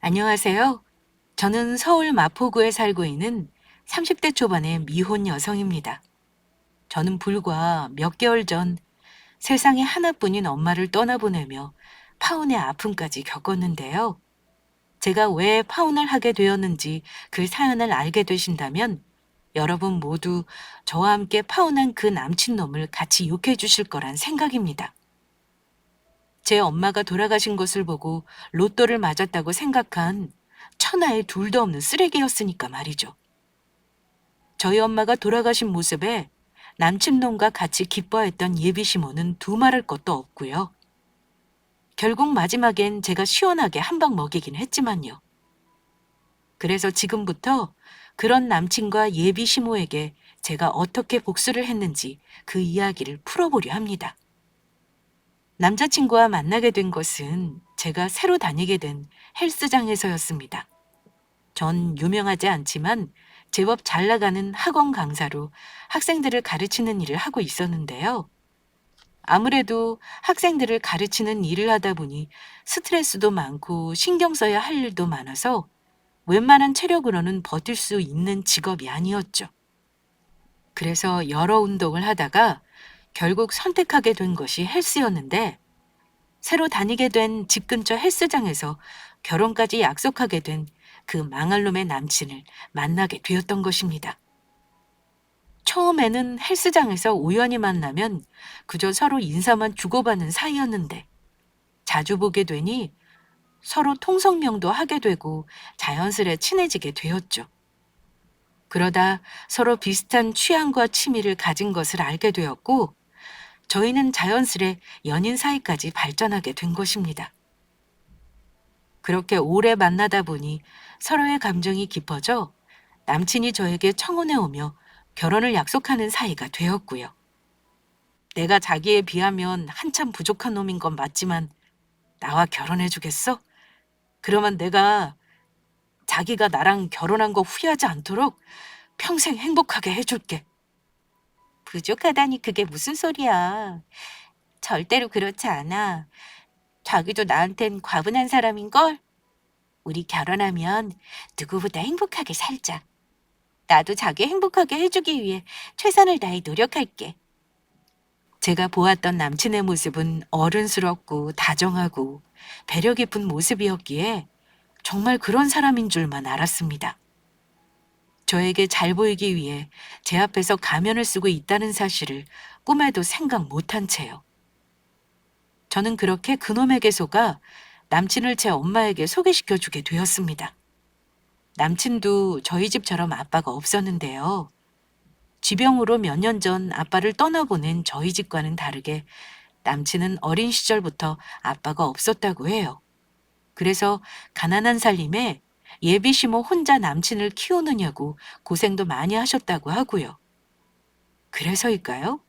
안녕하세요. 저는 서울 마포구에 살고 있는 30대 초반의 미혼 여성입니다. 저는 불과 몇 개월 전 세상에 하나뿐인 엄마를 떠나보내며 파혼의 아픔까지 겪었는데요. 제가 왜 파혼을 하게 되었는지 그 사연을 알게 되신다면 여러분 모두 저와 함께 파혼한 그 남친놈을 같이 욕해 주실 거란 생각입니다. 제 엄마가 돌아가신 것을 보고 로또를 맞았다고 생각한 천하에 둘도 없는 쓰레기였으니까 말이죠. 저희 엄마가 돌아가신 모습에 남친놈과 같이 기뻐했던 예비 시모는 두말할 것도 없고요. 결국 마지막엔 제가 시원하게 한 방 먹이긴 했지만요. 그래서 지금부터 그런 남친과 예비 시모에게 제가 어떻게 복수를 했는지 그 이야기를 풀어보려 합니다. 남자친구와 만나게 된 것은 제가 새로 다니게 된 헬스장에서였습니다. 전 유명하지 않지만 제법 잘 나가는 학원 강사로 학생들을 가르치는 일을 하고 있었는데요. 아무래도 학생들을 가르치는 일을 하다 보니 스트레스도 많고 신경 써야 할 일도 많아서 웬만한 체력으로는 버틸 수 있는 직업이 아니었죠. 그래서 여러 운동을 하다가 결국 선택하게 된 것이 헬스였는데 새로 다니게 된 집 근처 헬스장에서 결혼까지 약속하게 된 그 망할 놈의 남친을 만나게 되었던 것입니다. 처음에는 헬스장에서 우연히 만나면 그저 서로 인사만 주고받는 사이였는데 자주 보게 되니 서로 통성명도 하게 되고 자연스레 친해지게 되었죠. 그러다 서로 비슷한 취향과 취미를 가진 것을 알게 되었고 저희는 자연스레 연인 사이까지 발전하게 된 것입니다. 그렇게 오래 만나다 보니 서로의 감정이 깊어져 남친이 저에게 청혼해 오며 결혼을 약속하는 사이가 되었고요. 내가 자기에 비하면 한참 부족한 놈인 건 맞지만 나와 결혼해 주겠어? 그러면 내가 자기가 나랑 결혼한 거 후회하지 않도록 평생 행복하게 해줄게. 부족하다니 그게 무슨 소리야. 절대로 그렇지 않아. 자기도 나한텐 과분한 사람인걸? 우리 결혼하면 누구보다 행복하게 살자. 나도 자기 행복하게 해주기 위해 최선을 다해 노력할게. 제가 보았던 남친의 모습은 어른스럽고 다정하고 배려 깊은 모습이었기에 정말 그런 사람인 줄만 알았습니다. 저에게 잘 보이기 위해 제 앞에서 가면을 쓰고 있다는 사실을 꿈에도 생각 못한 채요. 저는 그렇게 그놈에게 속아 남친을 제 엄마에게 소개시켜 주게 되었습니다. 남친도 저희 집처럼 아빠가 없었는데요. 지병으로 몇 년 전 아빠를 떠나보낸 저희 집과는 다르게 남친은 어린 시절부터 아빠가 없었다고 해요. 그래서 가난한 살림에 예비 시모 혼자 남친을 키우느냐고 고생도 많이 하셨다고 하고요. 그래서일까요?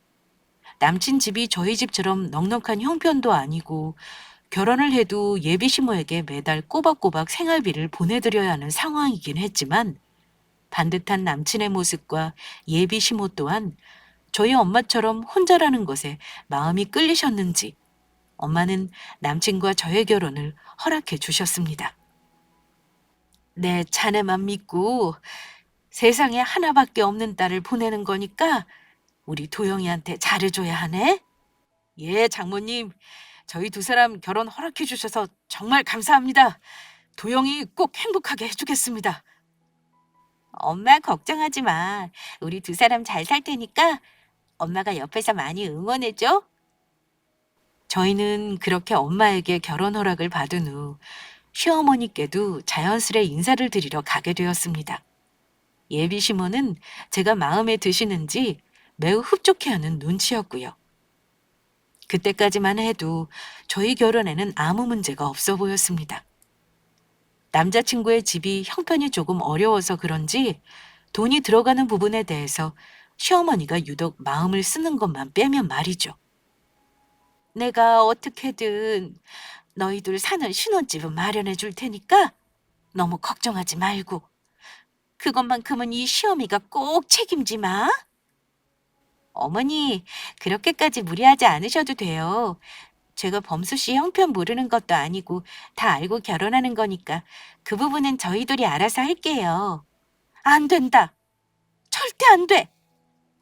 남친 집이 저희 집처럼 넉넉한 형편도 아니고 결혼을 해도 예비 시모에게 매달 꼬박꼬박 생활비를 보내드려야 하는 상황이긴 했지만 반듯한 남친의 모습과 예비 시모 또한 저희 엄마처럼 혼자라는 것에 마음이 끌리셨는지 엄마는 남친과 저의 결혼을 허락해 주셨습니다. 내 자네만 믿고 세상에 하나밖에 없는 딸을 보내는 거니까 우리 도영이한테 잘해줘야 하네. 예, 장모님. 저희 두 사람 결혼 허락해 주셔서 정말 감사합니다. 도영이 꼭 행복하게 해주겠습니다. 엄마 걱정하지 마. 우리 두 사람 잘 살 테니까 엄마가 옆에서 많이 응원해줘. 저희는 그렇게 엄마에게 결혼 허락을 받은 후 시어머니께도 자연스레 인사를 드리러 가게 되었습니다. 예비 시모는 제가 마음에 드시는지 매우 흡족해하는 눈치였고요. 그때까지만 해도 저희 결혼에는 아무 문제가 없어 보였습니다. 남자친구의 집이 형편이 조금 어려워서 그런지 돈이 들어가는 부분에 대해서 시어머니가 유독 마음을 쓰는 것만 빼면 말이죠. 내가 어떻게든 너희들 사는 신혼집은 마련해 줄 테니까 너무 걱정하지 말고 그것만큼은 이 시어미가 꼭 책임지 마. 어머니, 그렇게까지 무리하지 않으셔도 돼요. 제가 범수 씨 형편 모르는 것도 아니고 다 알고 결혼하는 거니까 그 부분은 저희 둘이 알아서 할게요. 안 된다. 절대 안 돼.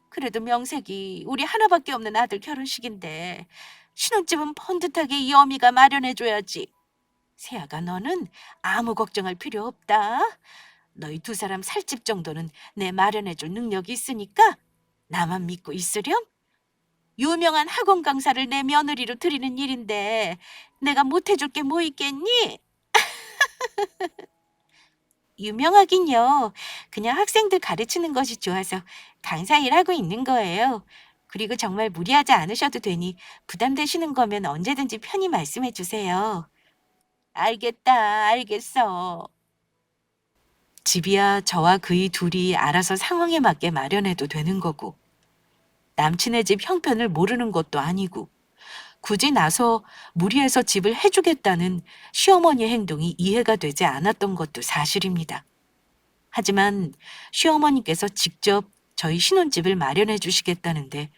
그래도 명색이 우리 하나밖에 없는 아들 결혼식인데 신혼집은 번듯하게 이 어미가 마련해줘야지. 세아가 너는 아무 걱정할 필요 없다. 너희 두 사람 살 집 정도는 내 마련해줄 능력이 있으니까 나만 믿고 있으렴. 유명한 학원 강사를 내 며느리로 드리는 일인데 내가 못해줄 게 뭐 있겠니? 유명하긴요. 그냥 학생들 가르치는 것이 좋아서 강사 일하고 있는 거예요. 그리고 정말 무리하지 않으셔도 되니 부담되시는 거면 언제든지 편히 말씀해 주세요. 알겠다, 알겠어. 집이야 저와 그이 둘이 알아서 상황에 맞게 마련해도 되는 거고 남친의 집 형편을 모르는 것도 아니고 굳이 나서 무리해서 집을 해주겠다는 시어머니의 행동이 이해가 되지 않았던 것도 사실입니다. 하지만 시어머니께서 직접 저희 신혼집을 마련해 주시겠다는데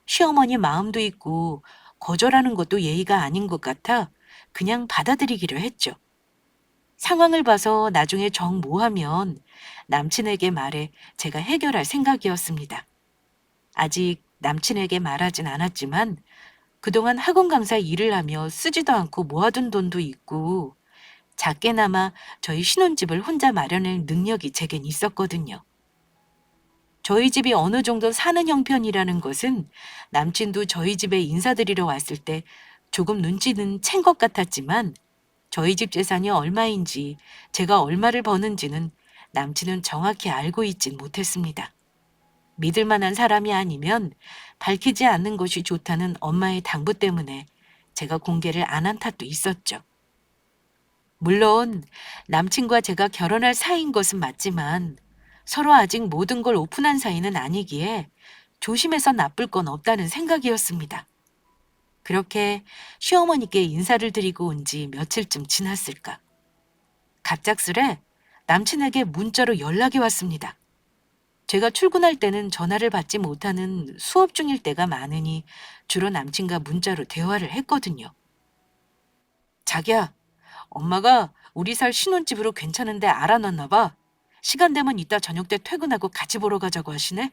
시어머니 마음도 있고 거절하는 것도 예의가 아닌 것 같아 그냥 받아들이기로 했죠. 상황을 봐서 나중에 정 모하면 남친에게 말해 제가 해결할 생각이었습니다. 아직 남친에게 말하진 않았지만 그동안 학원 강사 일을 하며 쓰지도 않고 모아둔 돈도 있고 작게나마 저희 신혼집을 혼자 마련할 능력이 제겐 있었거든요. 저희 집이 어느 정도 사는 형편이라는 것은 남친도 저희 집에 인사드리러 왔을 때 조금 눈치는 챈 것 같았지만 저희 집 재산이 얼마인지 제가 얼마를 버는지는 남친은 정확히 알고 있진 못했습니다. 믿을 만한 사람이 아니면 밝히지 않는 것이 좋다는 엄마의 당부 때문에 제가 공개를 안 한 탓도 있었죠. 물론 남친과 제가 결혼할 사이인 것은 맞지만 서로 아직 모든 걸 오픈한 사이는 아니기에 조심해서 나쁠 건 없다는 생각이었습니다. 그렇게 시어머니께 인사를 드리고 온 지 며칠쯤 지났을까. 갑작스레 남친에게 문자로 연락이 왔습니다. 제가 출근할 때는 전화를 받지 못하는 수업 중일 때가 많으니 주로 남친과 문자로 대화를 했거든요. 자기야, 엄마가 우리 살 신혼집으로 괜찮은데 알아놨나 봐. 시간 되면 이따 저녁 때 퇴근하고 같이 보러 가자고 하시네.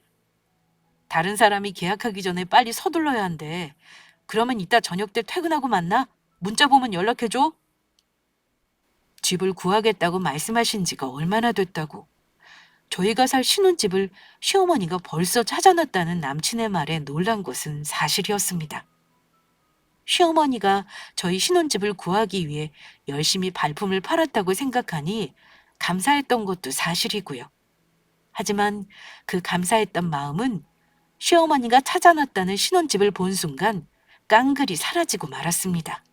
다른 사람이 계약하기 전에 빨리 서둘러야 한대. 그러면 이따 저녁 때 퇴근하고 만나? 문자 보면 연락해줘. 집을 구하겠다고 말씀하신 지가 얼마나 됐다고. 저희가 살 신혼집을 시어머니가 벌써 찾아놨다는 남친의 말에 놀란 것은 사실이었습니다. 시어머니가 저희 신혼집을 구하기 위해 열심히 발품을 팔았다고 생각하니 감사했던 것도 사실이고요. 하지만 그 감사했던 마음은 시어머니가 찾아놨다는 신혼집을 본 순간 깡그리 사라지고 말았습니다.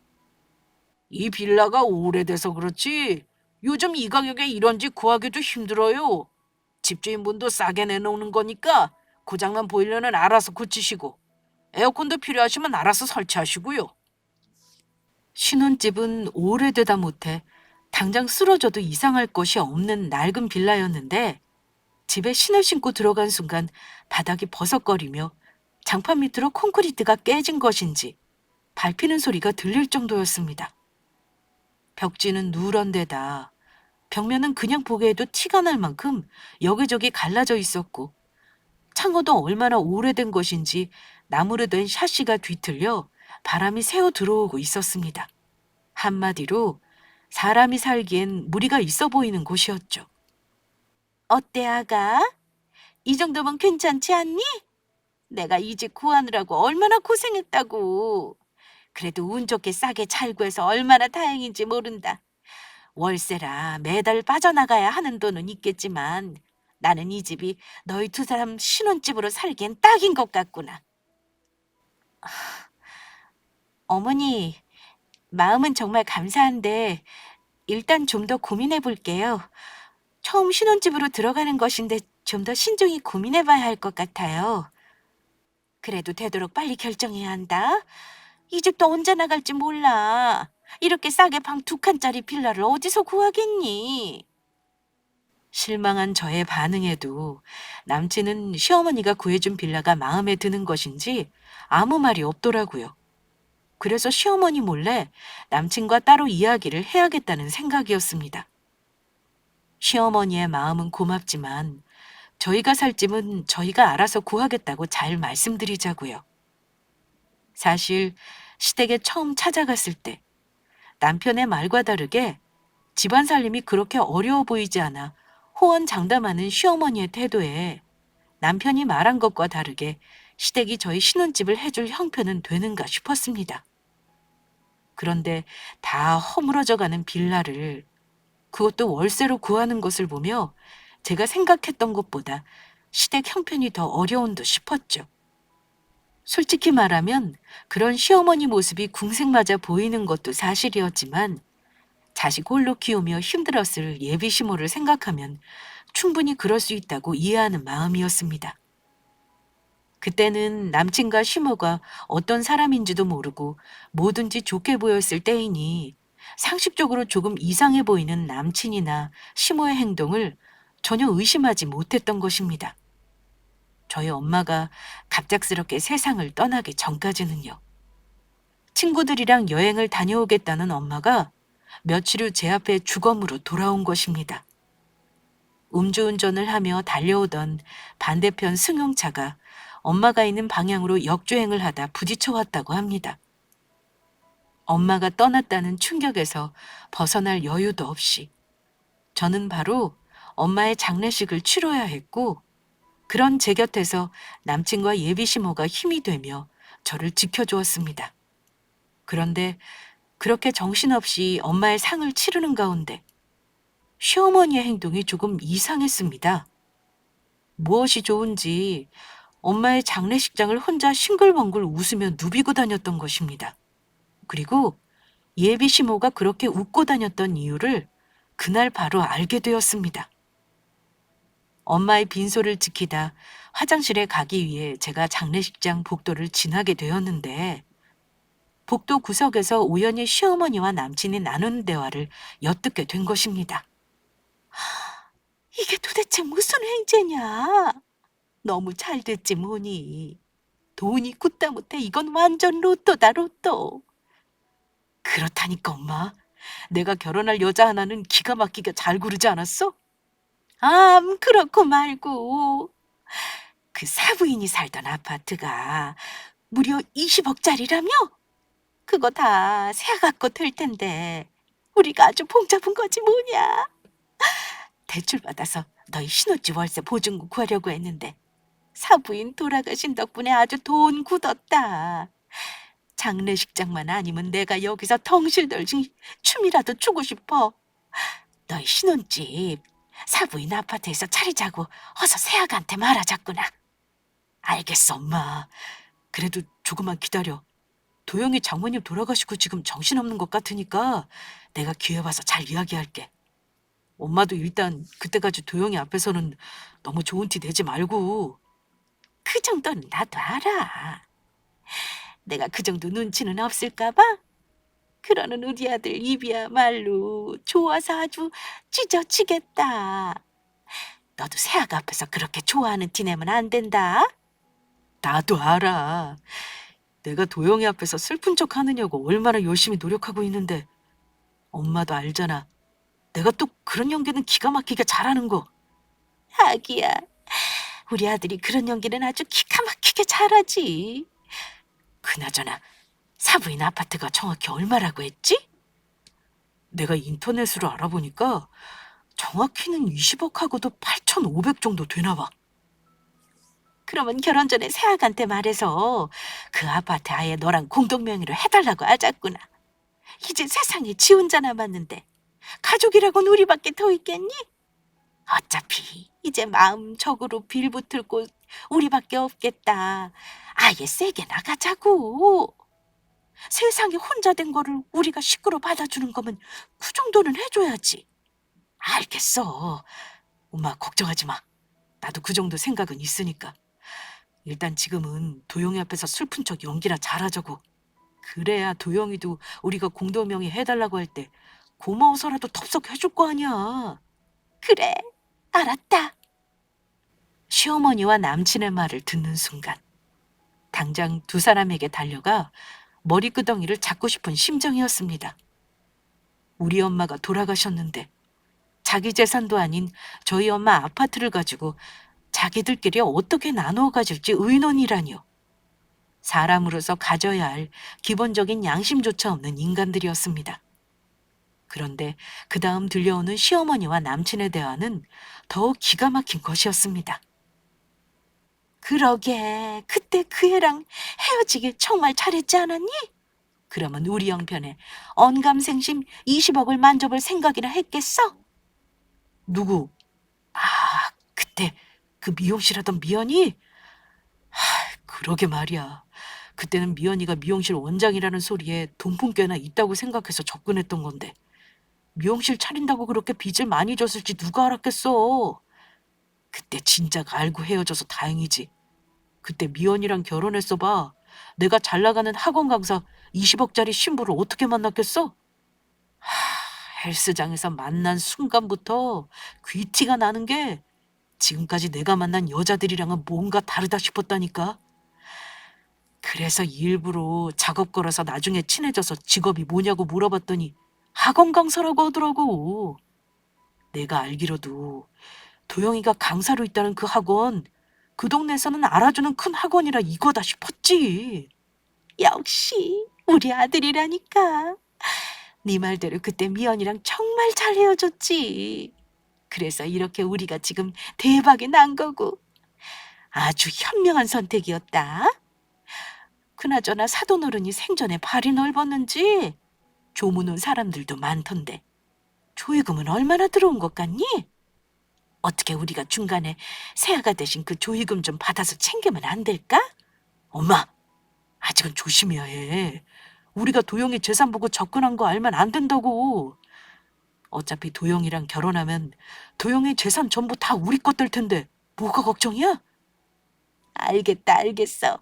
이 빌라가 오래돼서 그렇지 요즘 이 가격에 이런 집 구하기도 힘들어요. 집주인분도 싸게 내놓는 거니까 고장난 보일러는 알아서 고치시고 에어컨도 필요하시면 알아서 설치하시고요. 신혼집은 오래되다 못해 당장 쓰러져도 이상할 것이 없는 낡은 빌라였는데 집에 신을 신고 들어간 순간 바닥이 버석거리며 장판 밑으로 콘크리트가 깨진 것인지 밟히는 소리가 들릴 정도였습니다. 벽지는 누런 데다 벽면은 그냥 보기에도 티가 날 만큼 여기저기 갈라져 있었고 창호도 얼마나 오래된 것인지 나무로 된 샤시가 뒤틀려 바람이 새어 들어오고 있었습니다. 한마디로 사람이 살기엔 무리가 있어 보이는 곳이었죠. 어때 아가? 이 정도면 괜찮지 않니? 내가 이 집 구하느라고 얼마나 고생했다고. 그래도 운 좋게 싸게 잘 구해서 얼마나 다행인지 모른다. 월세라 매달 빠져나가야 하는 돈은 있겠지만 나는 이 집이 너희 두 사람 신혼집으로 살기엔 딱인 것 같구나. 어머니, 마음은 정말 감사한데 일단 좀 더 고민해 볼게요. 처음 신혼집으로 들어가는 것인데 좀 더 신중히 고민해 봐야 할 것 같아요. 그래도 되도록 빨리 결정해야 한다. 이 집도 언제 나갈지 몰라. 이렇게 싸게 방 2칸짜리 빌라를 어디서 구하겠니? 실망한 저의 반응에도 남친은 시어머니가 구해준 빌라가 마음에 드는 것인지 아무 말이 없더라고요. 그래서 시어머니 몰래 남친과 따로 이야기를 해야겠다는 생각이었습니다. 시어머니의 마음은 고맙지만 저희가 살 집은 저희가 알아서 구하겠다고 잘 말씀드리자고요. 사실 시댁에 처음 찾아갔을 때 남편의 말과 다르게 집안 살림이 그렇게 어려워 보이지 않아 호언장담하는 시어머니의 태도에 남편이 말한 것과 다르게 시댁이 저희 신혼집을 해줄 형편은 되는가 싶었습니다. 그런데 다 허물어져가는 빌라를 그것도 월세로 구하는 것을 보며 제가 생각했던 것보다 시댁 형편이 더 어려운 듯 싶었죠. 솔직히 말하면 그런 시어머니 모습이 궁색맞아 보이는 것도 사실이었지만 자식 홀로 키우며 힘들었을 예비 시모를 생각하면 충분히 그럴 수 있다고 이해하는 마음이었습니다. 그때는 남친과 시모가 어떤 사람인지도 모르고 뭐든지 좋게 보였을 때이니 상식적으로 조금 이상해 보이는 남친이나 시모의 행동을 전혀 의심하지 못했던 것입니다. 저희 엄마가 갑작스럽게 세상을 떠나기 전까지는요. 친구들이랑 여행을 다녀오겠다는 엄마가 며칠 후 제 앞에 주검으로 돌아온 것입니다. 음주운전을 하며 달려오던 반대편 승용차가 엄마가 있는 방향으로 역주행을 하다 부딪혀 왔다고 합니다. 엄마가 떠났다는 충격에서 벗어날 여유도 없이 저는 바로 엄마의 장례식을 치러야 했고 그런 제 곁에서 남친과 예비 시모가 힘이 되며 저를 지켜주었습니다. 그런데 그렇게 정신없이 엄마의 상을 치르는 가운데 시어머니의 행동이 조금 이상했습니다. 무엇이 좋은지 엄마의 장례식장을 혼자 싱글벙글 웃으며 누비고 다녔던 것입니다. 그리고 예비 시모가 그렇게 웃고 다녔던 이유를 그날 바로 알게 되었습니다. 엄마의 빈소를 지키다 화장실에 가기 위해 제가 장례식장 복도를 지나게 되었는데 복도 구석에서 우연히 시어머니와 남친이 나누는 대화를 엿듣게 된 것입니다. 이게 도대체 무슨 행제냐? 너무 잘 됐지 뭐니. 돈이 굳다 못해 이건 완전 로또다 로또. 그렇다니까 엄마. 내가 결혼할 여자 하나는 기가 막히게 잘 구르지 않았어? 그렇고 말고. 그 사부인이 살던 아파트가 무려 20억짜리라며? 그거 다 세갖고 될 텐데 우리가 아주 봉잡은 거지 뭐냐. 대출 받아서 너희 신혼집 월세 보증금 구하려고 했는데 사부인 돌아가신 덕분에 아주 돈 굳었다. 장례식장만 아니면 내가 여기서 덩실덩실 춤이라도 추고 싶어. 너희 신혼집 사부인 아파트에서 차리자고 어서 세아가한테 말하자꾸나. 알겠어 엄마. 그래도 조금만 기다려. 도영이 장모님 돌아가시고 지금 정신없는 것 같으니까 내가 기회 봐서 잘 이야기할게. 엄마도 일단 그때까지 도영이 앞에서는 너무 좋은 티 내지 말고. 그 정도는 나도 알아. 내가 그 정도 눈치는 없을까 봐? 그러는 우리 아들 입이야말로 좋아서 아주 찢어지겠다. 너도 세아가 앞에서 그렇게 좋아하는 티 내면 안 된다. 나도 알아. 내가 도영이 앞에서 슬픈 척 하느냐고 얼마나 열심히 노력하고 있는데 엄마도 알잖아. 내가 또 그런 연기는 기가 막히게 잘하는 거. 하기야. 우리 아들이 그런 연기는 아주 기가 막히게 잘하지. 그나저나 사부인 아파트가 정확히 얼마라고 했지? 내가 인터넷으로 알아보니까 정확히는 20억하고도 8,500 정도 되나 봐. 그러면 결혼 전에 세아가한테 말해서 그 아파트 아예 너랑 공동명의로 해달라고 하자꾸나. 이제 세상에 지 혼자 남았는데 가족이라고는 우리밖에 더 있겠니? 어차피 이제 마음적으로 빌붙을 곳 우리밖에 없겠다. 아예 세게 나가자고. 세상에 혼자 된 거를 우리가 식구로 받아주는 거면 그 정도는 해줘야지. 알겠어. 엄마 걱정하지 마. 나도 그 정도 생각은 있으니까. 일단 지금은 도영이 앞에서 슬픈 척 연기나 잘하자고. 그래야 도영이도 우리가 공동명의 해달라고 할 때 고마워서라도 덥석 해줄 거 아니야. 그래, 알았다. 시어머니와 남친의 말을 듣는 순간 당장 두 사람에게 달려가 머리끄덩이를 잡고 싶은 심정이었습니다. 우리 엄마가 돌아가셨는데 자기 재산도 아닌 저희 엄마 아파트를 가지고 자기들끼리 어떻게 나누어 가질지 의논이라니요. 사람으로서 가져야 할 기본적인 양심조차 없는 인간들이었습니다. 그런데 그 다음 들려오는 시어머니와 남친의 대화는 더욱 기가 막힌 것이었습니다. 그러게, 그때 그 애랑 헤어지길 정말 잘했지 않았니? 그러면 우리 형편에 언감생심 20억을 만져볼 생각이나 했겠어? 누구? 아, 그때 그 미용실 하던 미연이? 그러게 말이야. 그때는 미연이가 미용실 원장이라는 소리에 돈푼 꽤나 있다고 생각해서 접근했던 건데 미용실 차린다고 그렇게 빚을 많이 줬을지 누가 알았겠어. 그때 진작 알고 헤어져서 다행이지. 그때 미연이랑 결혼했어 봐. 내가 잘 나가는 학원 강사 20억짜리 신부를 어떻게 만났겠어? 헬스장에서 만난 순간부터 귀티가 나는 게 지금까지 내가 만난 여자들이랑은 뭔가 다르다 싶었다니까. 그래서 일부러 작업 걸어서 나중에 친해져서 직업이 뭐냐고 물어봤더니 학원 강사라고 하더라고. 내가 알기로도 도영이가 강사로 있다는 그 학원, 그 동네에서는 알아주는 큰 학원이라 이거다 싶었지. 역시 우리 아들이라니까. 네 말대로 그때 미연이랑 정말 잘 헤어졌지. 그래서 이렇게 우리가 지금 대박이 난 거고. 아주 현명한 선택이었다. 그나저나 사돈어른이 생전에 발이 넓었는지 조문 온 사람들도 많던데 조의금은 얼마나 들어온 것 같니? 어떻게 우리가 중간에 세아가 대신 그 조의금 좀 받아서 챙기면 안 될까? 엄마, 아직은 조심해야 해. 우리가 도영이 재산 보고 접근한 거 알면 안 된다고. 어차피 도영이랑 결혼하면 도영이 재산 전부 다 우리 것 될 텐데 뭐가 걱정이야? 알겠다, 알겠어.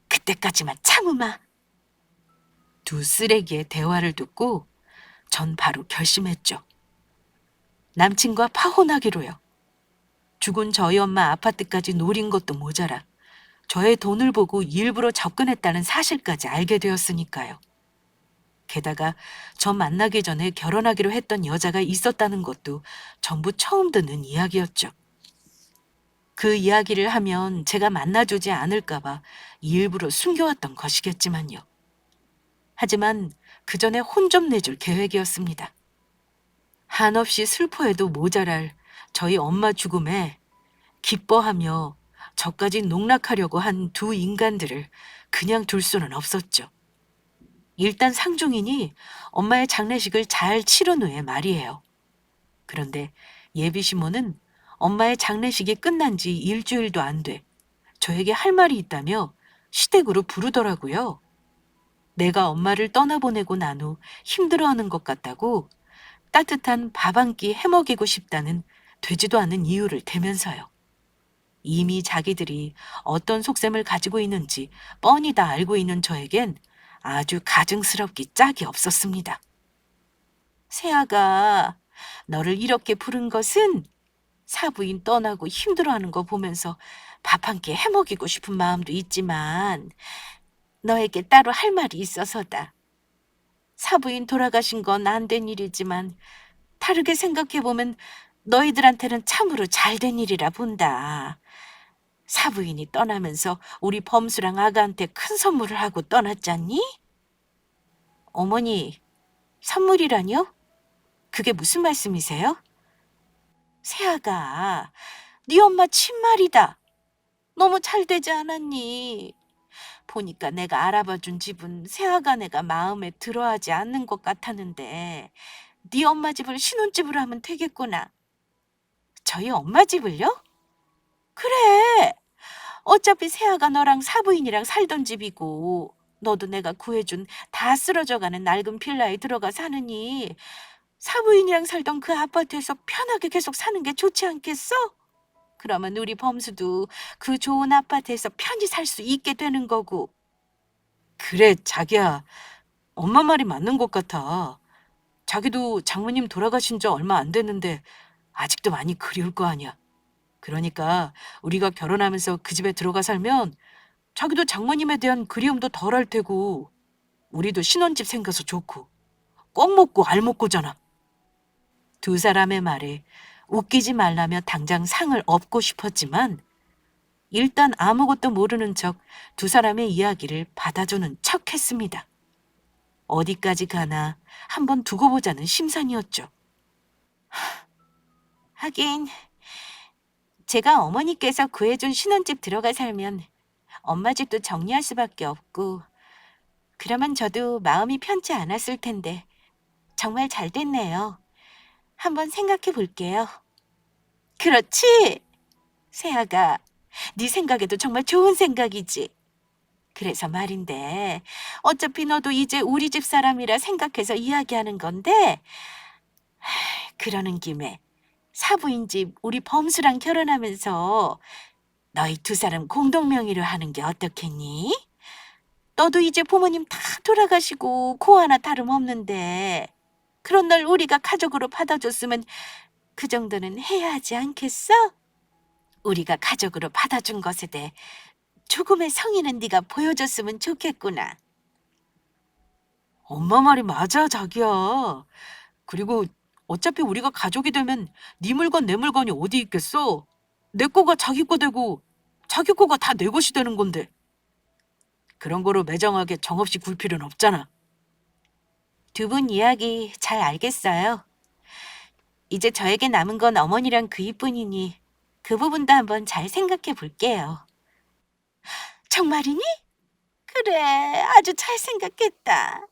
그때까지만 참으마. 두 쓰레기의 대화를 듣고 전 바로 결심했죠. 남친과 파혼하기로요. 죽은 저희 엄마 아파트까지 노린 것도 모자라 저의 돈을 보고 일부러 접근했다는 사실까지 알게 되었으니까요. 게다가 저 만나기 전에 결혼하기로 했던 여자가 있었다는 것도 전부 처음 듣는 이야기였죠. 그 이야기를 하면 제가 만나주지 않을까 봐 일부러 숨겨왔던 것이겠지만요. 하지만 그 전에 혼 좀 내줄 계획이었습니다. 한없이 슬퍼해도 모자랄 저희 엄마 죽음에 기뻐하며 저까지 농락하려고 한 두 인간들을 그냥 둘 수는 없었죠. 일단 상종인이 엄마의 장례식을 잘 치른 후에 말이에요. 그런데 예비 시모는 엄마의 장례식이 끝난 지 일주일도 안 돼 저에게 할 말이 있다며 시댁으로 부르더라고요. 내가 엄마를 떠나보내고 난 후 힘들어하는 것 같다고 따뜻한 밥 한 끼 해먹이고 싶다는 되지도 않은 이유를 대면서요. 이미 자기들이 어떤 속셈을 가지고 있는지 뻔히 다 알고 있는 저에겐 아주 가증스럽기 짝이 없었습니다. 세아가 너를 이렇게 부른 것은 사부인 떠나고 힘들어하는 거 보면서 밥 한 끼 해먹이고 싶은 마음도 있지만 너에게 따로 할 말이 있어서다. 사부인 돌아가신 건 안 된 일이지만 다르게 생각해보면 너희들한테는 참으로 잘 된 일이라 본다. 사부인이 떠나면서 우리 범수랑 아가한테 큰 선물을 하고 떠났잖니? 어머니, 선물이라뇨? 그게 무슨 말씀이세요? 세아가 네 엄마 친말이다. 너무 잘 되지 않았니? 보니까 내가 알아봐준 집은 세아가 내가 마음에 들어하지 않는 것 같았는데 네 엄마 집을 신혼집으로 하면 되겠구나. 저희 엄마 집을요? 그래. 어차피 세아가 너랑 사부인이랑 살던 집이고 너도 내가 구해준 다 쓰러져가는 낡은 빌라에 들어가 사느니 사부인이랑 살던 그 아파트에서 편하게 계속 사는 게 좋지 않겠어? 그러면 우리 범수도 그 좋은 아파트에서 편히 살 수 있게 되는 거고. 그래, 자기야. 엄마 말이 맞는 것 같아. 자기도 장모님 돌아가신 지 얼마 안 됐는데 아직도 많이 그리울 거 아니야. 그러니까 우리가 결혼하면서 그 집에 들어가 살면 자기도 장모님에 대한 그리움도 덜 할 테고 우리도 신혼집 생겨서 좋고 꼭 먹고 알 먹고잖아. 두 사람의 말에 웃기지 말라며 당장 상을 엎고 싶었지만 일단 아무것도 모르는 척 두 사람의 이야기를 받아주는 척 했습니다. 어디까지 가나 한번 두고 보자는 심산이었죠. 하긴 제가 어머니께서 구해준 신혼집 들어가 살면 엄마 집도 정리할 수밖에 없고 그러면 저도 마음이 편치 않았을 텐데 정말 잘 됐네요. 한번 생각해 볼게요. 그렇지? 세아가 네 생각에도 정말 좋은 생각이지. 그래서 말인데 어차피 너도 이제 우리 집 사람이라 생각해서 이야기하는 건데 그러는 김에 사부인 집 우리 범수랑 결혼하면서 너희 두 사람 공동 명의로 하는 게 어떻겠니? 너도 이제 부모님 다 돌아가시고 고 하나 다름없는데 그런 널 우리가 가족으로 받아줬으면 그 정도는 해야 하지 않겠어? 우리가 가족으로 받아준 것에 대해 조금의 성의는 네가 보여줬으면 좋겠구나. 엄마 말이 맞아, 자기야. 그리고 어차피 우리가 가족이 되면 네 물건 내 물건이 어디 있겠어? 내 거가 자기 거 되고 자기 거가 다 내 것이 되는 건데. 그런 거로 매정하게 정없이 굴 필요는 없잖아. 두 분 이야기 잘 알겠어요. 이제 저에게 남은 건 어머니랑 그이뿐이니 그 부분도 한번 잘 생각해 볼게요. 정말이니? 그래, 아주 잘 생각했다.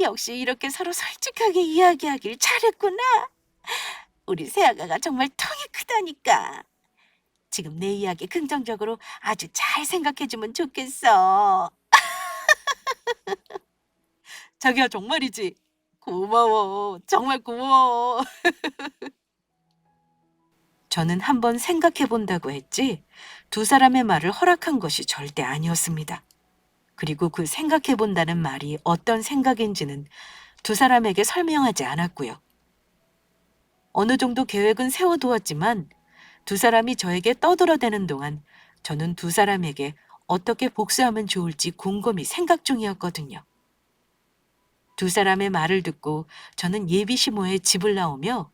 역시 이렇게 서로 솔직하게 이야기하길 잘했구나. 우리 새아가가 정말 통이 크다니까. 지금 내 이야기 긍정적으로 아주 잘 생각해주면 좋겠어. 자기야 정말이지? 고마워. 정말 고마워. 저는 한번 생각해 본다고 했지 두 사람의 말을 허락한 것이 절대 아니었습니다. 그리고 그 생각해 본다는 말이 어떤 생각인지는 두 사람에게 설명하지 않았고요. 어느 정도 계획은 세워두었지만 두 사람이 저에게 떠들어대는 동안 저는 두 사람에게 어떻게 복수하면 좋을지 곰곰이 생각 중이었거든요. 두 사람의 말을 듣고 저는 예비시모의 집을 나오며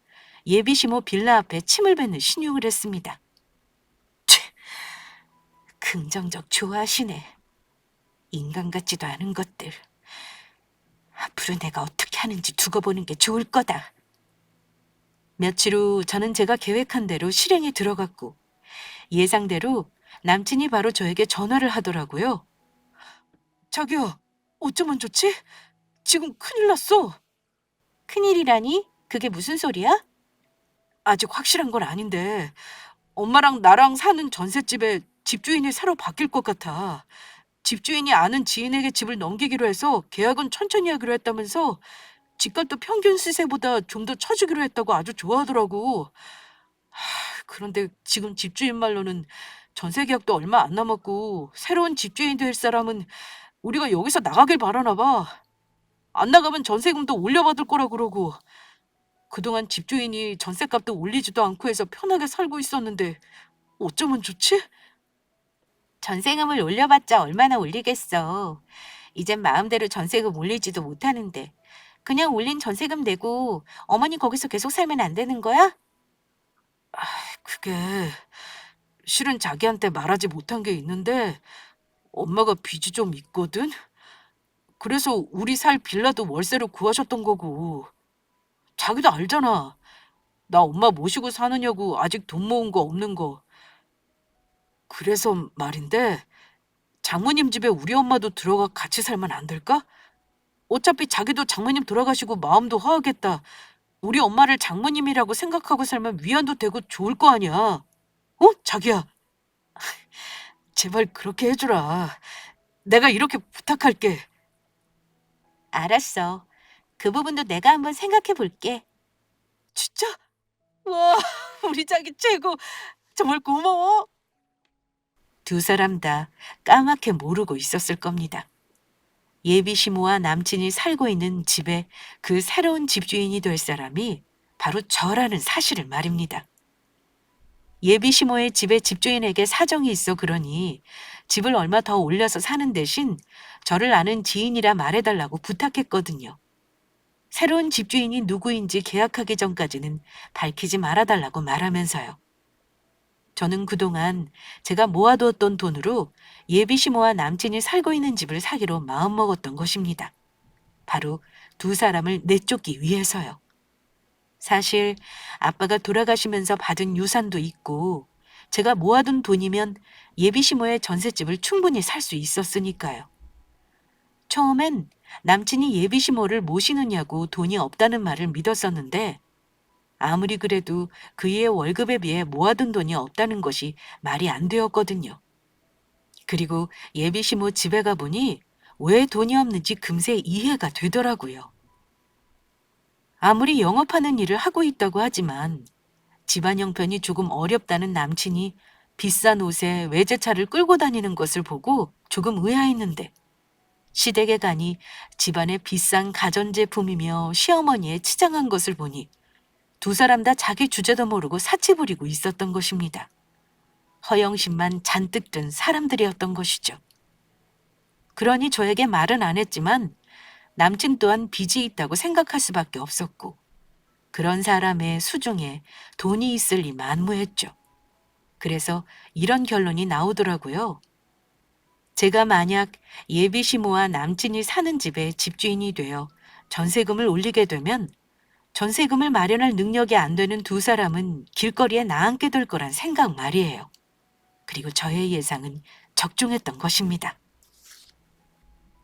예비시모 빌라 앞에 침을 뱉는 신용을 했습니다. 긍정적 좋아하시네. 인간 같지도 않은 것들. 앞으로 내가 어떻게 하는지 두고 보는 게 좋을 거다. 며칠 후 저는 제가 계획한 대로 실행에 들어갔고 예상대로 남친이 바로 저에게 전화를 하더라고요. 자기야, 어쩌면 좋지? 지금 큰일 났어. 큰일이라니? 그게 무슨 소리야? 아직 확실한 건 아닌데 엄마랑 나랑 사는 전셋집에 집주인이 새로 바뀔 것 같아. 집주인이 아는 지인에게 집을 넘기기로 해서 계약은 천천히 하기로 했다면서 집값도 평균 시세보다 좀 더 쳐주기로 했다고 아주 좋아하더라고. 그런데 지금 집주인 말로는 전세 계약도 얼마 안 남았고 새로운 집주인 될 사람은 우리가 여기서 나가길 바라나 봐. 안 나가면 전세금도 올려받을 거라 그러고 그동안 집주인이 전세값도 올리지도 않고 해서 편하게 살고 있었는데 어쩌면 좋지? 전세금을 올려봤자 얼마나 올리겠어. 이젠 마음대로 전세금 올리지도 못하는데 그냥 올린 전세금 내고 어머니 거기서 계속 살면 안 되는 거야? 그게 실은 자기한테 말하지 못한 게 있는데 엄마가 빚이 좀 있거든? 그래서 우리 살 빌라도 월세로 구하셨던 거고 자기도 알잖아. 나 엄마 모시고 사느냐고 아직 돈 모은 거 없는 거. 그래서 말인데 장모님 집에 우리 엄마도 들어가 같이 살면 안 될까? 어차피 자기도 장모님 돌아가시고 마음도 허하겠다. 우리 엄마를 장모님이라고 생각하고 살면 위안도 되고 좋을 거 아니야. 자기야. 제발 그렇게 해주라. 내가 이렇게 부탁할게. 알았어. 그 부분도 내가 한번 생각해 볼게. 진짜? 와, 우리 자기 최고. 정말 고마워. 두 사람 다 까맣게 모르고 있었을 겁니다. 예비시모와 남친이 살고 있는 집에 그 새로운 집주인이 될 사람이 바로 저라는 사실을 말입니다. 예비시모의 집에 집주인에게 사정이 있어 그러니 집을 얼마 더 올려서 사는 대신 저를 아는 지인이라 말해달라고 부탁했거든요. 새로운 집주인이 누구인지 계약하기 전까지는 밝히지 말아달라고 말하면서요. 저는 그동안 제가 모아두었던 돈으로 예비 시모와 남친이 살고 있는 집을 사기로 마음먹었던 것입니다. 바로 두 사람을 내쫓기 위해서요. 사실 아빠가 돌아가시면서 받은 유산도 있고 제가 모아둔 돈이면 예비 시모의 전셋집을 충분히 살 수 있었으니까요. 처음엔 남친이 예비 시모를 모시느냐고 돈이 없다는 말을 믿었었는데 아무리 그래도 그의 월급에 비해 모아둔 돈이 없다는 것이 말이 안 되었거든요. 그리고 예비 시모 집에 가보니 왜 돈이 없는지 금세 이해가 되더라고요. 아무리 영업하는 일을 하고 있다고 하지만 집안 형편이 조금 어렵다는 남친이 비싼 옷에 외제차를 끌고 다니는 것을 보고 조금 의아했는데 시댁에 가니 집안에 비싼 가전제품이며 시어머니에 치장한 것을 보니 두 사람 다 자기 주제도 모르고 사치 부리고 있었던 것입니다. 허영심만 잔뜩 든 사람들이었던 것이죠. 그러니 저에게 말은 안 했지만 남친 또한 빚이 있다고 생각할 수밖에 없었고 그런 사람의 수중에 돈이 있을 리 만무했죠. 그래서 이런 결론이 나오더라고요. 제가 만약 예비 시모와 남친이 사는 집의 집주인이 되어 전세금을 올리게 되면 전세금을 마련할 능력이 안 되는 두 사람은 길거리에 나앉게 될 거란 생각 말이에요. 그리고 저의 예상은 적중했던 것입니다.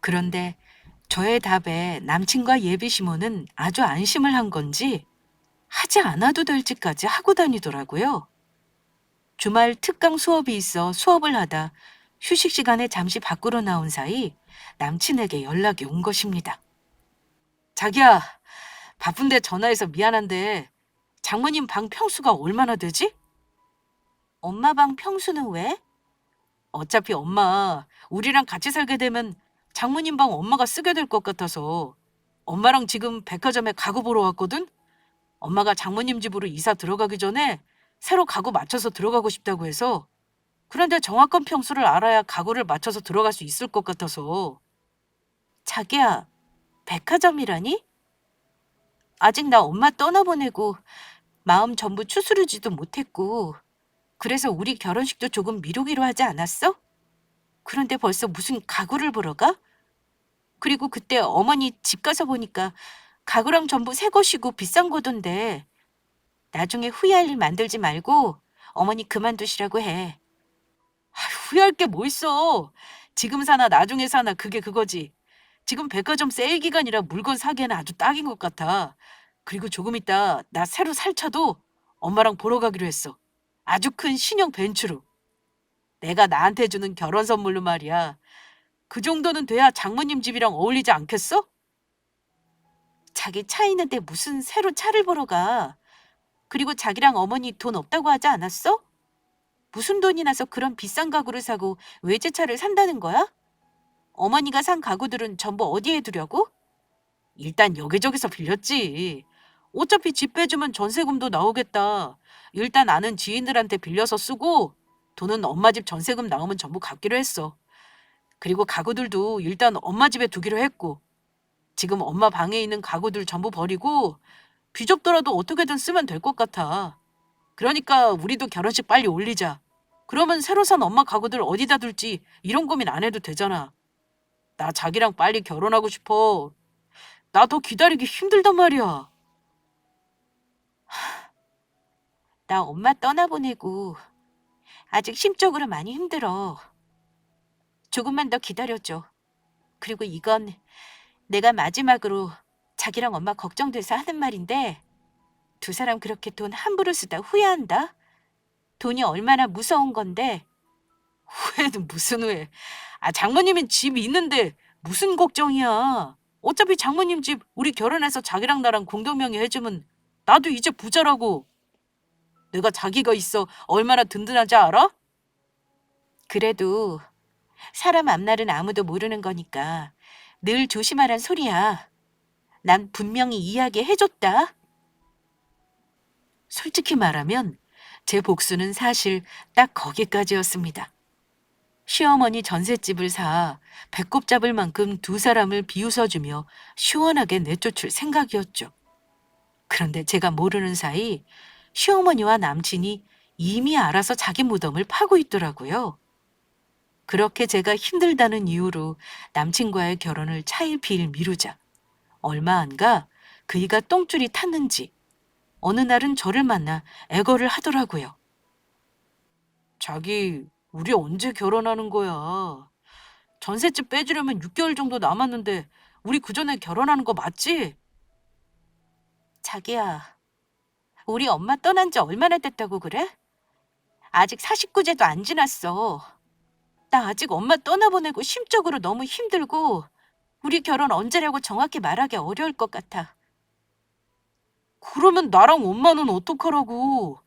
그런데 저의 답에 남친과 예비 시모는 아주 안심을 한 건지 하지 않아도 될 짓까지 하고 다니더라고요. 주말 특강 수업이 있어 수업을 하다 휴식 시간에 잠시 밖으로 나온 사이 남친에게 연락이 온 것입니다. 자기야, 바쁜데 전화해서 미안한데 장모님 방 평수가 얼마나 되지? 엄마 방 평수는 왜? 어차피 엄마 우리랑 같이 살게 되면 장모님 방 엄마가 쓰게 될 것 같아서 엄마랑 지금 백화점에 가구 보러 왔거든? 엄마가 장모님 집으로 이사 들어가기 전에 새로 가구 맞춰서 들어가고 싶다고 해서 그런데 정확한 평수를 알아야 가구를 맞춰서 들어갈 수 있을 것 같아서. 자기야, 백화점이라니? 아직 나 엄마 떠나보내고 마음 전부 추스르지도 못했고 그래서 우리 결혼식도 조금 미루기로 하지 않았어? 그런데 벌써 무슨 가구를 보러 가? 그리고 그때 어머니 집 가서 보니까 가구랑 전부 새 것이고 비싼 거던데 나중에 후회할 일 만들지 말고 어머니 그만두시라고 해. 후회할 게 뭐 있어. 지금 사나 나중에 사나 그게 그거지. 지금 백화점 세일 기간이라 물건 사기에는 아주 딱인 것 같아. 그리고 조금 있다 나 새로 살 차도 엄마랑 보러 가기로 했어. 아주 큰 신형 벤츠로. 내가 나한테 주는 결혼 선물로 말이야. 그 정도는 돼야 장모님 집이랑 어울리지 않겠어? 자기 차 있는데 무슨 새로 차를 보러 가. 그리고 자기랑 어머니 돈 없다고 하지 않았어? 무슨 돈이 나서 그런 비싼 가구를 사고 외제차를 산다는 거야? 어머니가 산 가구들은 전부 어디에 두려고? 일단 여기저기서 빌렸지. 어차피 집 빼주면 전세금도 나오겠다. 일단 아는 지인들한테 빌려서 쓰고 돈은 엄마 집 전세금 나오면 전부 갚기로 했어. 그리고 가구들도 일단 엄마 집에 두기로 했고 지금 엄마 방에 있는 가구들 전부 버리고 비좁더라도 어떻게든 쓰면 될 것 같아. 그러니까 우리도 결혼식 빨리 올리자. 그러면 새로 산 엄마 가구들 어디다 둘지 이런 고민 안 해도 되잖아. 나 자기랑 빨리 결혼하고 싶어. 나 더 기다리기 힘들단 말이야. 나 엄마 떠나보내고 아직 심적으로 많이 힘들어. 조금만 더 기다려줘. 그리고 이건 내가 마지막으로 자기랑 엄마 걱정돼서 하는 말인데 두 사람 그렇게 돈 함부로 쓰다 후회한다? 돈이 얼마나 무서운 건데. 후회는 무슨 후회. 장모님은 집이 있는데 무슨 걱정이야. 어차피 장모님 집 우리 결혼해서 자기랑 나랑 공동명의 해주면 나도 이제 부자라고. 내가 자기가 있어 얼마나 든든하지 알아? 그래도 사람 앞날은 아무도 모르는 거니까 늘 조심하란 소리야. 난 분명히 이야기해줬다. 솔직히 말하면 제 복수는 사실 딱 거기까지였습니다. 시어머니 전셋집을 사 배꼽 잡을 만큼 두 사람을 비웃어주며 시원하게 내쫓을 생각이었죠. 그런데 제가 모르는 사이 시어머니와 남친이 이미 알아서 자기 무덤을 파고 있더라고요. 그렇게 제가 힘들다는 이유로 남친과의 결혼을 차일피일 미루자 얼마 안 가 그이가 똥줄이 탔는지 어느 날은 저를 만나 애걸을 하더라고요. 자기, 우리 언제 결혼하는 거야? 전셋집 빼주려면 6개월 정도 남았는데 우리 그 전에 결혼하는 거 맞지? 자기야, 우리 엄마 떠난 지 얼마나 됐다고 그래? 아직 49제도 안 지났어. 나 아직 엄마 떠나보내고 심적으로 너무 힘들고 우리 결혼 언제라고 정확히 말하기 어려울 것 같아. 그러면 나랑 엄마는 어떡하라고?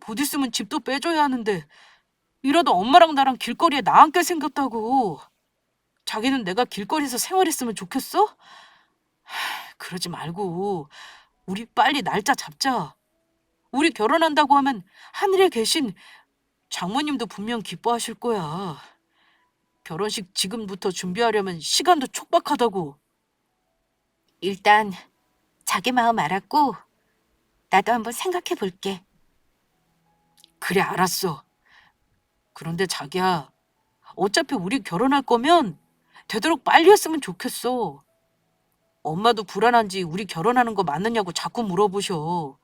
곧 있으면 집도 빼줘야 하는데 이러다 엄마랑 나랑 길거리에 나앉게 생겼다고. 자기는 내가 길거리에서 생활했으면 좋겠어? 그러지 말고 우리 빨리 날짜 잡자. 우리 결혼한다고 하면 하늘에 계신 장모님도 분명 기뻐하실 거야. 결혼식 지금부터 준비하려면 시간도 촉박하다고. 일단 자기 마음 알았고 나도 한번 생각해 볼게. 그래, 알았어. 그런데 자기야, 어차피 우리 결혼할 거면 되도록 빨리 했으면 좋겠어. 엄마도 불안한지 우리 결혼하는 거 맞느냐고 자꾸 물어보셔.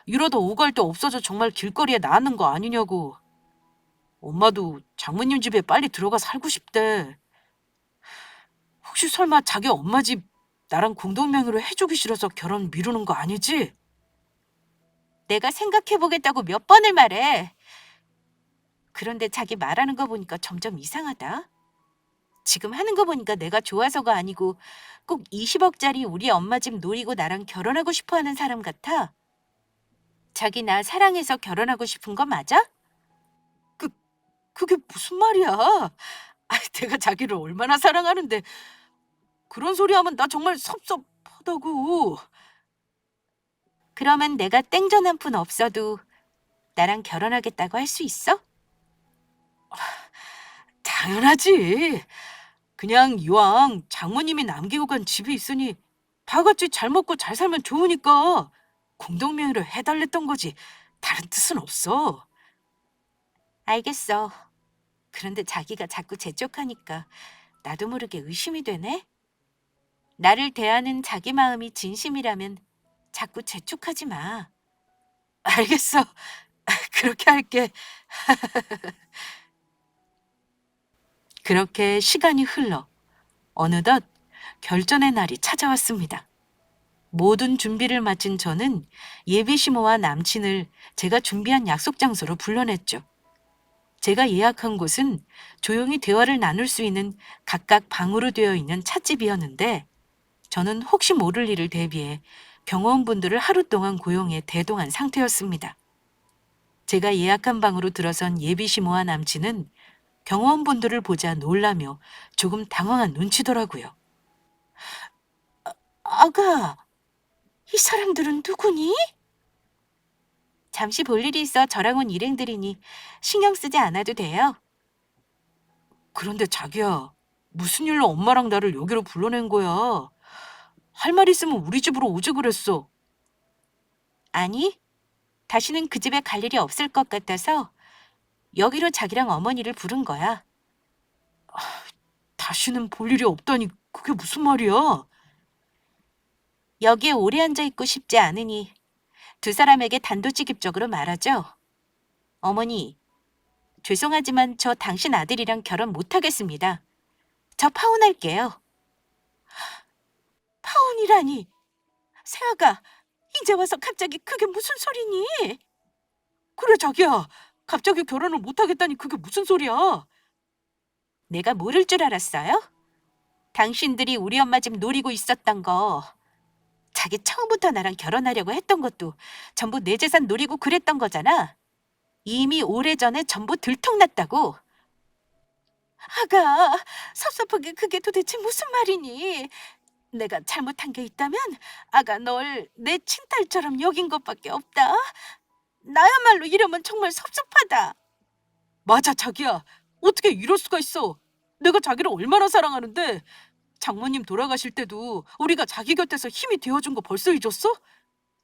이러다 오갈 데 없어져 정말 길거리에 나앉는 거 아니냐고. 엄마도 장모님 집에 빨리 들어가 살고 싶대. 혹시 설마 자기 엄마 집 나랑 공동명의로 해주기 싫어서 결혼 미루는 거 아니지? 내가 생각해보겠다고 몇 번을 말해. 그런데 자기 말하는 거 보니까 점점 이상하다. 지금 하는 거 보니까 내가 좋아서가 아니고 꼭 20억짜리 우리 엄마 집 노리고 나랑 결혼하고 싶어 하는 사람 같아. 자기 나 사랑해서 결혼하고 싶은 거 맞아? 그, 그게 무슨 말이야? 내가 자기를 얼마나 사랑하는데 그런 소리 하면 나 정말 섭섭하다고. 그러면 내가 땡전 한 푼 없어도 나랑 결혼하겠다고 할 수 있어? 당연하지. 그냥 이왕 장모님이 남기고 간 집이 있으니 다 같이 잘 먹고 잘 살면 좋으니까 공동명의로 해달랬던 거지. 다른 뜻은 없어. 알겠어. 그런데 자기가 자꾸 재촉하니까 나도 모르게 의심이 되네. 나를 대하는 자기 마음이 진심이라면 자꾸 재촉하지 마. 알겠어. 그렇게 할게. 그렇게 시간이 흘러 어느덧 결전의 날이 찾아왔습니다. 모든 준비를 마친 저는 예비 시모와 남친을 제가 준비한 약속 장소로 불러냈죠. 제가 예약한 곳은 조용히 대화를 나눌 수 있는 각각 방으로 되어 있는 찻집이었는데 저는 혹시 모를 일을 대비해 경호원분들을 하루 동안 고용해 대동한 상태였습니다. 제가 예약한 방으로 들어선 예비 시모와 남친은 경호원분들을 보자 놀라며 조금 당황한 눈치더라고요. 아가, 이 사람들은 누구니? 잠시 볼 일이 있어 저랑 온 일행들이니 신경 쓰지 않아도 돼요. 그런데 자기야, 무슨 일로 엄마랑 나를 여기로 불러낸 거야? 할 말 있으면 우리 집으로 오지 그랬어. 아니, 다시는 그 집에 갈 일이 없을 것 같아서 여기로 자기랑 어머니를 부른 거야. 다시는 볼 일이 없다니 그게 무슨 말이야? 여기에 오래 앉아 있고 싶지 않으니 두 사람에게 단도직입적으로 말하죠. 어머니, 죄송하지만 저 당신 아들이랑 결혼 못하겠습니다. 저 파혼할게요. 파혼이라니. 세아가 이제 와서 갑자기 그게 무슨 소리니? 그래 자기야. 갑자기 결혼을 못하겠다니 그게 무슨 소리야? 내가 모를 줄 알았어요? 당신들이 우리 엄마 집 노리고 있었던 거. 자기 처음부터 나랑 결혼하려고 했던 것도 전부 내 재산 노리고 그랬던 거잖아. 이미 오래전에 전부 들통났다고. 아가, 섭섭하게 그게 도대체 무슨 말이니? 내가 잘못한 게 있다면 아가 널 내 친딸처럼 여긴 것밖에 없다. 나야말로 이러면 정말 섭섭하다. 맞아 자기야. 어떻게 이럴 수가 있어? 내가 자기를 얼마나 사랑하는데 장모님 돌아가실 때도 우리가 자기 곁에서 힘이 되어준 거 벌써 잊었어?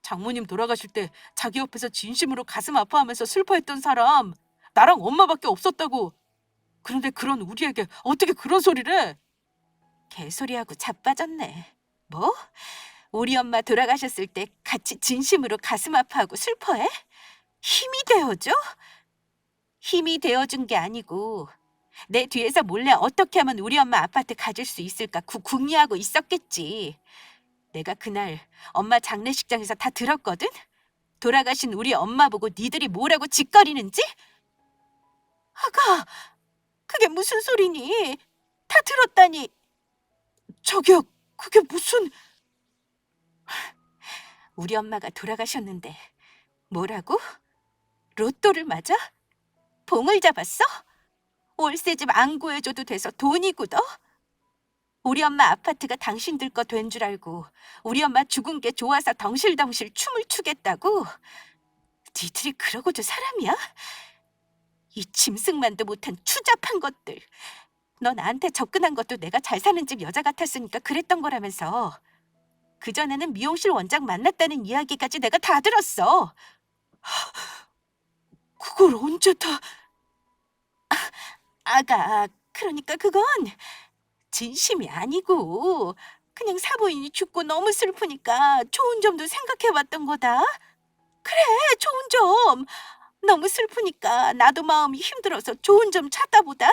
장모님 돌아가실 때 자기 옆에서 진심으로 가슴 아파하면서 슬퍼했던 사람 나랑 엄마밖에 없었다고. 그런데 그런 우리에게 어떻게 그런 소리를 해? 개소리하고 자빠졌네. 뭐? 우리 엄마 돌아가셨을 때 같이 진심으로 가슴 아파하고 슬퍼해? 힘이 되어줘? 힘이 되어준 게 아니고 내 뒤에서 몰래 어떻게 하면 우리 엄마 아파트 가질 수 있을까 궁리하고 있었겠지. 내가 그날 엄마 장례식장에서 다 들었거든? 돌아가신 우리 엄마 보고 니들이 뭐라고 짓거리는지? 아가, 그게 무슨 소리니? 다 들었다니. 저기요, 그게 무슨... 우리 엄마가 돌아가셨는데 뭐라고? 로또를 맞아? 봉을 잡았어? 월세집 안 구해줘도 돼서 돈이 굳어? 우리 엄마 아파트가 당신들 거 된 줄 알고 우리 엄마 죽은 게 좋아서 덩실덩실 춤을 추겠다고? 니들이 그러고도 사람이야? 이 짐승만도 못한 추잡한 것들. 너 나한테 접근한 것도 내가 잘 사는 집 여자 같았으니까 그랬던 거라면서. 그전에는 미용실 원장 만났다는 이야기까지 내가 다 들었어. 그걸 언제 다... 아가, 그러니까 그건 진심이 아니고 그냥 사부인이 죽고 너무 슬프니까 좋은 점도 생각해봤던 거다. 그래, 좋은 점. 너무 슬프니까 나도 마음이 힘들어서 좋은 점 찾다 보다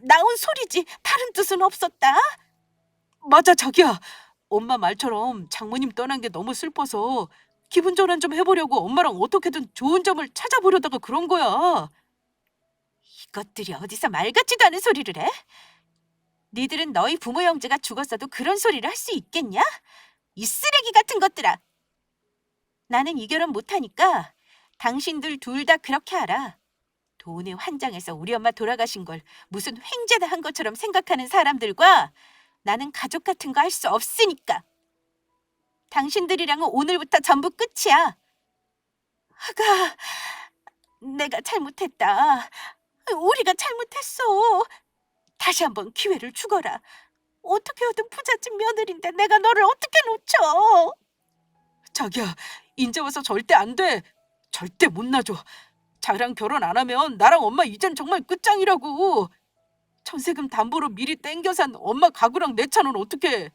나온 소리지 다른 뜻은 없었다. 맞아, 자기야. 엄마 말처럼 장모님 떠난 게 너무 슬퍼서 기분 전환 좀 해보려고 엄마랑 어떻게든 좋은 점을 찾아보려다가 그런 거야. 이것들이 어디서 말 같지도 않은 소리를 해? 니들은 너희 부모 형제가 죽었어도 그런 소리를 할 수 있겠냐? 이 쓰레기 같은 것들아. 나는 이 결혼 못하니까 당신들 둘 다 그렇게 알아. 돈에 환장해서 우리 엄마 돌아가신 걸 무슨 횡재다 한 것처럼 생각하는 사람들과 나는 가족 같은 거 할 수 없으니까. 당신들이랑은 오늘부터 전부 끝이야. 아가, 내가 잘못했다. 우리가 잘못했어. 다시 한번 기회를 주거라. 어떻게 얻은 부잣집 며느리인데 내가 너를 어떻게 놓쳐? 자기야, 인제 와서 절대 안 돼. 절대 못 놔줘. 자기랑 결혼 안 하면 나랑 엄마 이젠 정말 끝장이라고. 전세금 담보로 미리 땡겨 산 엄마 가구랑 내 차는 어떡해.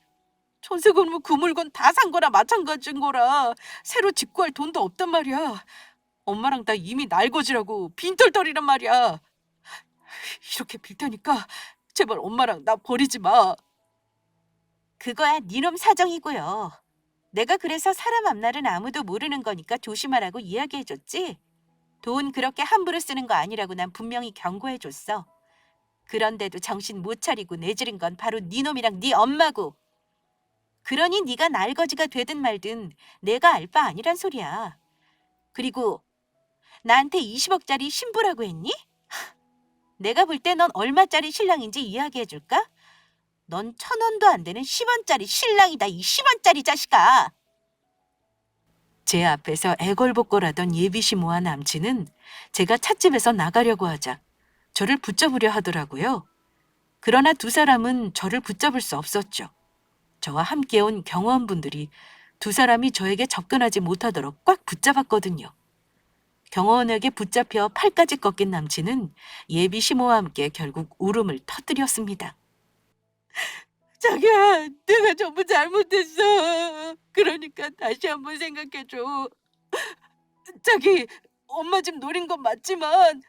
전세금은 그 물건 다 산 거나 마찬가지인 거라 새로 집구할 돈도 없단 말이야. 엄마랑 나 이미 날거지라고 빈털터리란 말이야. 이렇게 빌 테니까 제발 엄마랑 나 버리지 마. 그거야 니놈 사정이고요. 내가 그래서 사람 앞날은 아무도 모르는 거니까 조심하라고 이야기해줬지. 돈 그렇게 함부로 쓰는 거 아니라고 난 분명히 경고해줬어. 그런데도 정신 못 차리고 내지른 건 바로 니놈이랑 니 엄마고. 그러니 네가 날거지가 되든 말든 내가 알 바 아니란 소리야. 그리고 나한테 20억짜리 신부라고 했니? 내가 볼 때 넌 얼마짜리 신랑인지 이야기해줄까? 넌 1,000원도 안 되는 10원짜리 신랑이다, 이 10원짜리 자식아. 제 앞에서 애걸복걸하던 예비시모와 남친은 제가 찻집에서 나가려고 하자 저를 붙잡으려 하더라고요. 그러나 두 사람은 저를 붙잡을 수 없었죠. 저와 함께 온 경호원분들이 두 사람이 저에게 접근하지 못하도록 꽉 붙잡았거든요. 경호원에게 붙잡혀 팔까지 꺾인 남친은 예비 시모와 함께 결국 울음을 터뜨렸습니다. 자기야, 내가 전부 잘못했어. 그러니까 다시 한번 생각해줘. 자기, 엄마 집 노린 건 맞지만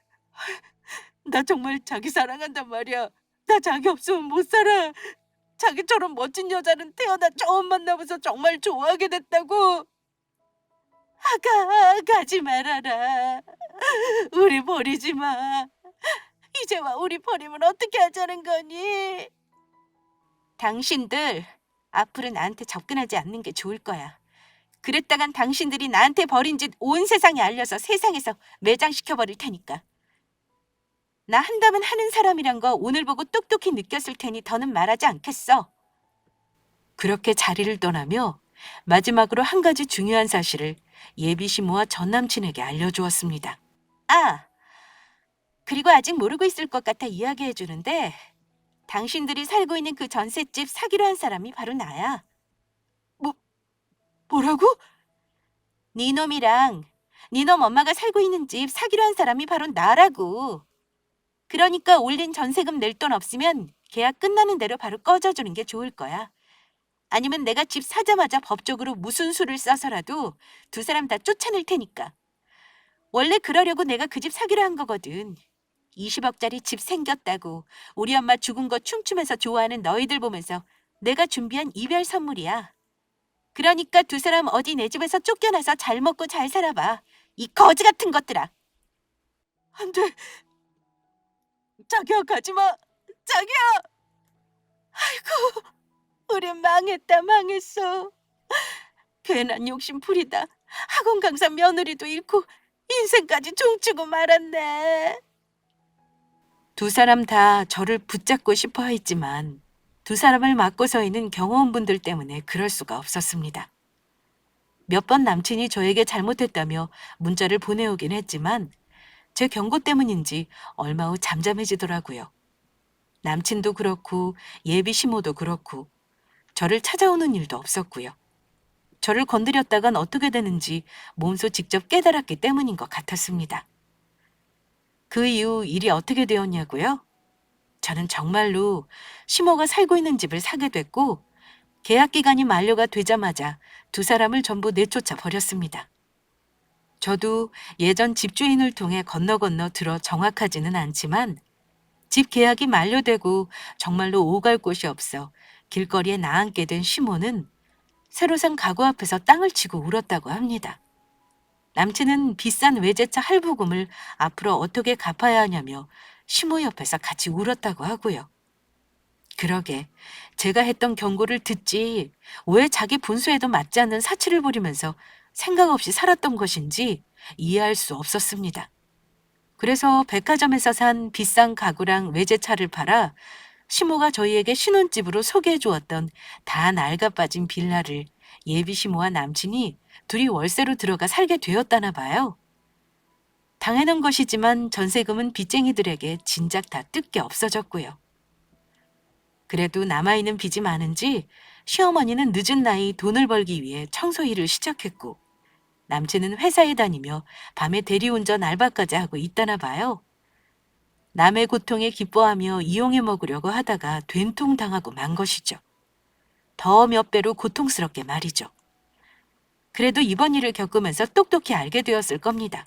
나 정말 자기 사랑한단 말이야. 나 자기 없으면 못 살아. 자기처럼 멋진 여자는 태어나 처음 만나면서 정말 좋아하게 됐다고. 아가, 가지 말아라. 우리 버리지 마. 이제와 우리 버리면 어떻게 하자는 거니? 당신들 앞으로 나한테 접근하지 않는 게 좋을 거야. 그랬다간 당신들이 나한테 버린 짓 온 세상에 알려서 세상에서 매장시켜버릴 테니까. 나 한다면 하는 사람이란 거 오늘 보고 똑똑히 느꼈을 테니 더는 말하지 않겠어. 그렇게 자리를 떠나며 마지막으로 한 가지 중요한 사실을 예비 시모와 전 남친에게 알려주었습니다. 아, 그리고 아직 모르고 있을 것 같아 이야기해 주는데 당신들이 살고 있는 그 전셋집 사기로 한 사람이 바로 나야. 뭐, 뭐라고? 네 놈이랑 네 놈 엄마가 살고 있는 집 사기로 한 사람이 바로 나라고. 그러니까 올린 전세금 낼 돈 없으면 계약 끝나는 대로 바로 꺼져주는 게 좋을 거야. 아니면 내가 집 사자마자 법적으로 무슨 수를 써서라도 두 사람 다 쫓아낼 테니까. 원래 그러려고 내가 그 집 사기로 한 거거든. 20억짜리 집 생겼다고 우리 엄마 죽은 거 춤추면서 좋아하는 너희들 보면서 내가 준비한 이별 선물이야. 그러니까 두 사람 어디 내 집에서 쫓겨나서 잘 먹고 잘 살아봐. 이 거지 같은 것들아. 안 돼. 자기야, 가지 마. 자기야. 아이고, 우리 망했다, 망했어. 괜한 욕심풀이다. 학원 강사 며느리도 잃고 인생까지 종치고 말았네. 두 사람 다 저를 붙잡고 싶어 했지만 두 사람을 맡고 서 있는 경호원분들 때문에 그럴 수가 없었습니다. 몇 번 남친이 저에게 잘못했다며 문자를 보내오긴 했지만 제 경고 때문인지 얼마 후 잠잠해지더라고요. 남친도 그렇고 예비 시모도 그렇고 저를 찾아오는 일도 없었고요. 저를 건드렸다간 어떻게 되는지 몸소 직접 깨달았기 때문인 것 같았습니다. 그 이후 일이 어떻게 되었냐고요? 저는 정말로 시모가 살고 있는 집을 사게 됐고 계약 기간이 만료가 되자마자 두 사람을 전부 내쫓아 버렸습니다. 저도 예전 집주인을 통해 건너 들어 정확하지는 않지만 집 계약이 만료되고 정말로 오갈 곳이 없어 길거리에 나앉게 된 시모는 새로 산 가구 앞에서 땅을 치고 울었다고 합니다. 남친은 비싼 외제차 할부금을 앞으로 어떻게 갚아야 하냐며 시모 옆에서 같이 울었다고 하고요. 그러게 제가 했던 경고를 듣지 왜 자기 분수에도 맞지 않는 사치를 부리면서 생각 없이 살았던 것인지 이해할 수 없었습니다. 그래서 백화점에서 산 비싼 가구랑 외제차를 팔아 시모가 저희에게 신혼집으로 소개해 주었던 다 낡아 빠진 빌라를 예비 시모와 남친이 둘이 월세로 들어가 살게 되었다나 봐요. 당연한 것이지만 전세금은 빚쟁이들에게 진작 다 뜯겨 없어졌고요. 그래도 남아있는 빚이 많은지 시어머니는 늦은 나이 돈을 벌기 위해 청소 일을 시작했고 남친은 회사에 다니며 밤에 대리운전 알바까지 하고 있다나 봐요. 남의 고통에 기뻐하며 이용해 먹으려고 하다가 된통당하고 만 것이죠. 더 몇 배로 고통스럽게 말이죠. 그래도 이번 일을 겪으면서 똑똑히 알게 되었을 겁니다.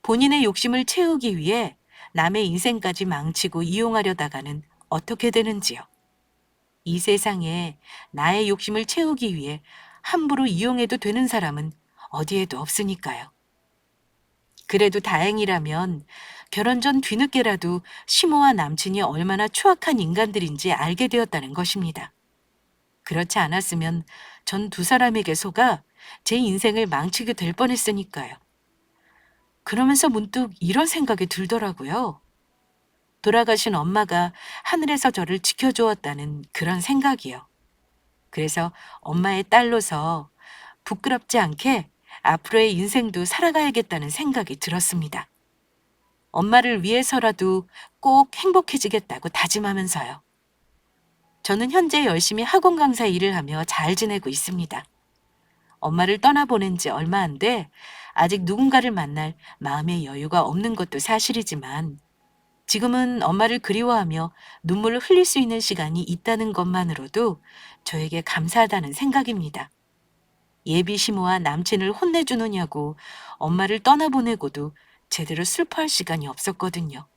본인의 욕심을 채우기 위해 남의 인생까지 망치고 이용하려다가는 어떻게 되는지요. 이 세상에 나의 욕심을 채우기 위해 함부로 이용해도 되는 사람은 어디에도 없으니까요. 그래도 다행이라면 결혼 전 뒤늦게라도 시모와 남친이 얼마나 추악한 인간들인지 알게 되었다는 것입니다. 그렇지 않았으면 전 두 사람에게 속아 제 인생을 망치게 될 뻔했으니까요. 그러면서 문득 이런 생각이 들더라고요. 돌아가신 엄마가 하늘에서 저를 지켜주었다는 그런 생각이요. 그래서 엄마의 딸로서 부끄럽지 않게 앞으로의 인생도 살아가야겠다는 생각이 들었습니다. 엄마를 위해서라도 꼭 행복해지겠다고 다짐하면서요. 저는 현재 열심히 학원 강사 일을 하며 잘 지내고 있습니다. 엄마를 떠나보낸 지 얼마 안 돼 아직 누군가를 만날 마음의 여유가 없는 것도 사실이지만 지금은 엄마를 그리워하며 눈물을 흘릴 수 있는 시간이 있다는 것만으로도 저에게 감사하다는 생각입니다. 예비 시모와 남친을 혼내주느냐고 엄마를 떠나보내고도 제대로 슬퍼할 시간이 없었거든요.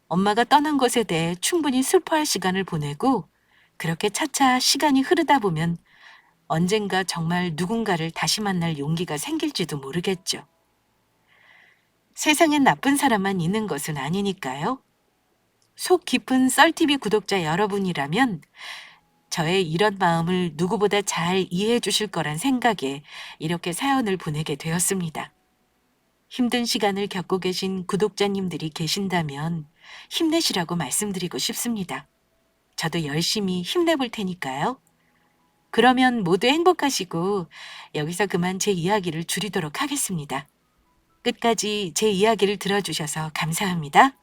엄마가 떠난 것에 대해 충분히 슬퍼할 시간을 보내고 그렇게 차차 시간이 흐르다 보면 언젠가 정말 누군가를 다시 만날 용기가 생길지도 모르겠죠. 세상엔 나쁜 사람만 있는 것은 아니니까요. 속 깊은 썰TV 구독자 여러분이라면 저의 이런 마음을 누구보다 잘 이해해 주실 거란 생각에 이렇게 사연을 보내게 되었습니다. 힘든 시간을 겪고 계신 구독자님들이 계신다면 힘내시라고 말씀드리고 싶습니다. 저도 열심히 힘내볼 테니까요. 그러면 모두 행복하시고 여기서 그만 제 이야기를 줄이도록 하겠습니다. 끝까지 제 이야기를 들어주셔서 감사합니다.